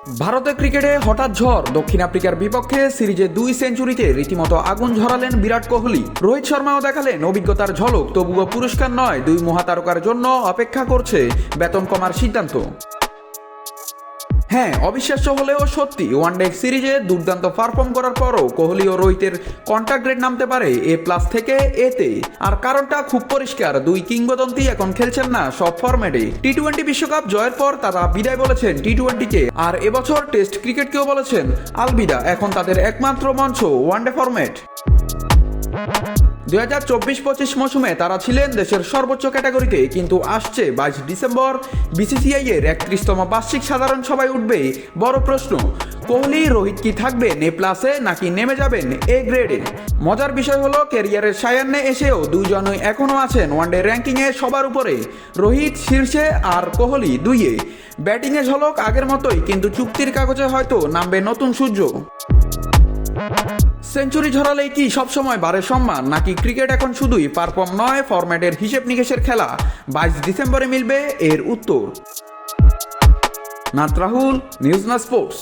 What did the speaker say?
ভারতের ক্রিকেটে হঠাৎ ঝড়। দক্ষিণ আফ্রিকার বিপক্ষে সিরিজে 2 সেঞ্চুরিতে রীতিমতো আগুন ঝরালেন বিরাট কোহলি। রোহিত শর্মাও দেখালেন অভিজ্ঞতার ঝলক। তবুও পুরস্কার নয়, 2 মহাতারকার জন্য অপেক্ষা করছে বেতন কমার সিদ্ধান্ত। হ্যাঁ, অবিশ্বাস্য হলেও সত্যি, ওয়ানডে সিরিজে দুর্দান্ত পারফর্ম করার পরও কোহলি ও রোহিতের কন্ট্রাক্ট রেট নামতে পারে A+ থেকে A-তে। আর কারণটা খুব পরিষ্কার, 2 কিংবদন্তি এখন খেলছেন না সব ফরম্যাটে। টি-20 বিশ্বকাপ জয়ের পর তারা বিদায় বলেছেন টি-20কে, আর এবছর টেস্ট ক্রিকেটকেও বলেছেন আলবিদা। এখন তাদের একমাত্র মঞ্চ ওয়ানডে ফরম্যাট। 2024-25 মৌসুমে তারা ছিলেন দেশের সর্বোচ্চ ক্যাটাগরিতে, কিন্তু আসছে 22 ডিসেম্বর বিসিসিআই এর 31তম বার্ষিক সাধারণ সভায় উঠবে বড় প্রশ্ন, কোহলি রোহিত কি থাকবেন A+-এ নাকি নেমে যাবেন A গ্রেডে। মজার বিষয় হলো, ক্যারিয়ারের সায়ান্নে এসেও দুজনই এখনও আছেন ওয়ানডে র্যাঙ্কিংয়ে সবার উপরে। রোহিত শীর্ষে আর কোহলি 2-এ। ব্যাটিংয়ে ঝলক আগের মতোই, কিন্তু চুক্তির কাগজে হয়তো নামবে নতুন সূর্য। সেঞ্চুরি ঝরালেই কি সবসময় বাড়ে সম্মান, নাকি ক্রিকেট এখন শুধুই পারফর্ম নয়, ফরম্যাটের হিসেব নিকেশের খেলা? 22 ডিসেম্বরে মিলবে এর উত্তর। নাত রাহুল, নিউজ না স্পোর্টস।